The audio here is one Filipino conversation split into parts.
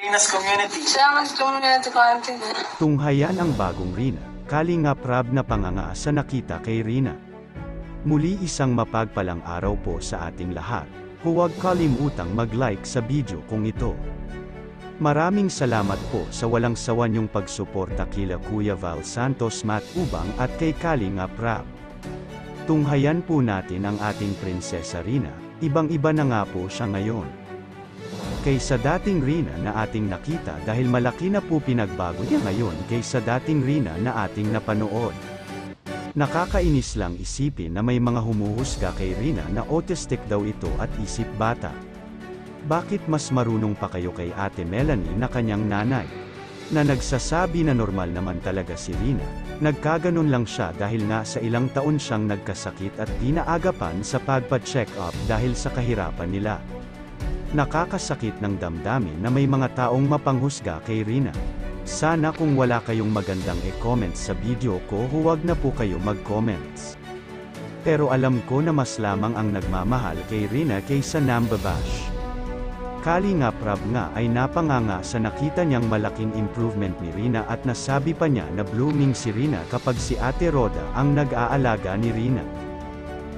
Rinas Community. Salamat Community Quarantine. Tunghayan ang bagong Rina, Kalingap Rab na panganga sa nakita kay Rina. Muli isang mapagpalang araw po sa ating lahat. Huwag kalimutang mag-like sa video kung ito. Maraming salamat po sa walang sawa niyong pagsuporta kila Kuya Val Santos Matt Ubang at kay Kalingap Rab. Tunghayan po natin ang ating Prinsesa Rina, ibang-iba na nga po siya ngayon. Kaysa dating Rina na ating nakita dahil malaki na po pinagbago niya ngayon kaysa dating Rina na ating napanood. Nakakainis lang isipin na may mga humuhusga kay Rina na autistic daw ito at isip bata. Bakit mas marunong pa kayo kay Ate Melanie na kanyang nanay? Na nagsasabi na normal naman talaga si Rina, nagkaganon lang siya dahil nga sa ilang taon siyang nagkasakit at pinaagapan sa pagpa-check up dahil sa kahirapan nila. Nakakasakit ng damdamin na may mga taong mapanghusga kay Rina. Sana kung wala kayong magandang e-comments sa video ko huwag na po kayo mag-comments. Pero alam ko na mas lamang ang nagmamahal kay Rina kaysa nambabash. Kalingap Rab nga ay napanganga sa nakita niyang malaking improvement ni Rina at nasabi pa niya na blooming si Rina kapag si Ate Roda ang nag-aalaga ni Rina.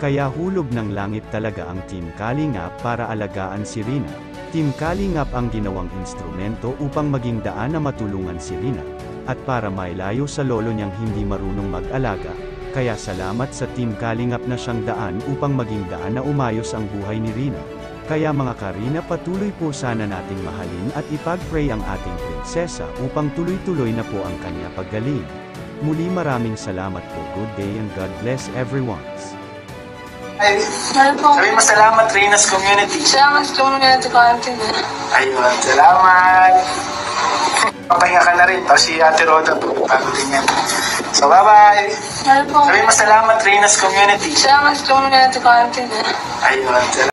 Kaya hulog ng langit talaga ang Team Kalingap para alagaan si Rina. Team Kalingap ang ginawang instrumento upang maging daan na matulungan si Rina, at para mailayo sa lolo niyang hindi marunong mag-alaga, kaya salamat sa Team Kalingap na siyang daan upang maging daan na umayos ang buhay ni Rina. Kaya mga Karina, patuloy po sana nating mahalin at ipag-pray ang ating prinsesa upang tuloy-tuloy na po ang kanya paggaling. Muli maraming salamat po, good day and God bless everyone. Sabi mo salamat Rinas Community. Salamat Community Quarantine. Ayun, salamat. Papahinga ka na rin, tapos si Ate Roda po, bago din yan. So bye-bye. Sabi mo salamat Rinas Community. Salamat Community Quarantine. Ayun, salamat.